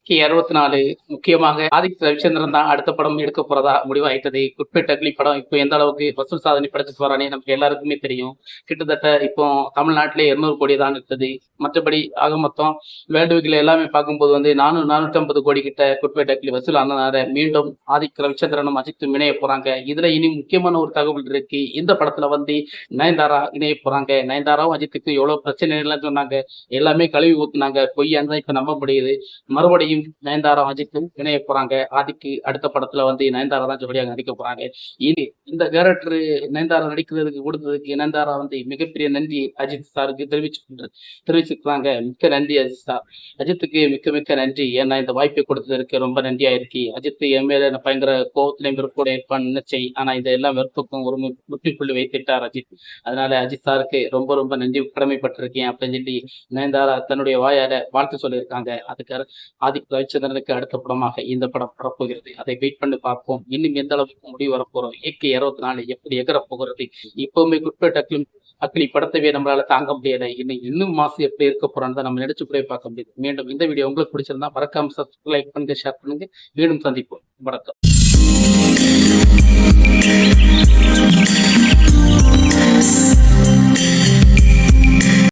64 முக்கியமாக ஆதித்ய ரவிச்சந்திரன் தான் அடுத்த படம் எடுக்க போறதா முடிவாயிட்டது. குட்பேட் அக்லி படம் இப்போ எந்த அளவுக்கு வசூல் சாதனை படைச்சிட்டு வரானே நமக்கு எல்லாருக்குமே தெரியும். கிட்டத்தட்ட இப்போ தமிழ்நாட்டிலே 200 கோடி தான் இருக்குது. மற்றபடி ஆக மொத்தம் வேர்ல்டு வீக்ல எல்லாமே பார்க்கும்போது 450 கோடி கிட்ட குட்பேட் அக்லி வசூல் ஆனதுனால மீண்டும் ஆதித்ய ரவிச்சந்திரனும் அஜித்தும் இணைய போறாங்க. இதுல இனி முக்கியமான ஒரு தகவல் இருக்கு. இந்த படத்துல நயன்தாரா இணைய போறாங்க. நயன்தாராவும் அஜித்துக்கு எவ்வளவு பிரச்சனை இல்லைன்னு சொன்னாங்க. எல்லாமே கழுவி ஊத்துனாங்க. பொய்யான்னு தான் இப்ப நம்ப முடியுது. மறுபடியும் நயன்தாரா அஜித்தும் இணைய போறாங்க. ஆதிக்கு அடுத்த படத்துல நயன்தாரா தான் ஜோடியாக நடிக்க போறாங்க. இது இந்த கேரக்டர் நயன்தாரா நடிக்கிறதுக்கு கொடுத்ததுக்கு நயன்தாரா மிகப்பெரிய நன்றி அஜித் சாருக்கு தெரிவிச்சுக்கிறாங்க. மிக்க நன்றி அஜித் சார். அஜித்துக்கு மிக்க மிக்க நன்றி. ஏன்னா இந்த வாய்ப்பை கொடுத்ததற்கு ரொம்ப நன்றியா இருக்கு. அஜித் என் மேல பயங்கர கோபத்திலையும் வெறுப்போட இருப்பான்னு நினைச்சேன். ஆனா இதெல்லாம் வெறுப்புக்கும் ஒரு முற்றுப்புள்ளி வைத்துட்டார் அஜித். அதனால அஜித் சாருக்கு ரொம்ப ரொம்ப நன்றி கடமைப்பட்டிருக்கேன் அப்படின்னு சொல்லி நயன்தாரா தன்னுடைய வாயால வாழ்த்து சொல்லியிருக்காங்க. அதுக்கு ஆதித்ய ரவிச்சந்திரனுக்கு அடுத்த படமாக இந்த படம் வரப்போகிறது. அதை வெயிட் பண்ணி பார்ப்போம். இன்னும் எந்த அளவுக்கு முடிவு வரப்போறோம். AK 64 எப்படி எகர போகிறது. இப்பவுமே குட்பேட் அக்லி படத்தவே நம்மளால தாங்க முடியல. இன்னும் மாசம் எப்படி இருக்க போறான்னு தான் நம்ம நினைச்சு கூட பார்க்க முடியுது. மீண்டும் இந்த வீடியோ உங்களுக்கு பிடிச்சிருந்தா மறக்காம சப்ஸ்கிரைப் பண்ணுங்க, ஷேர் பண்ணுங்க. மீண்டும் சந்திப்போம். வணக்கம்.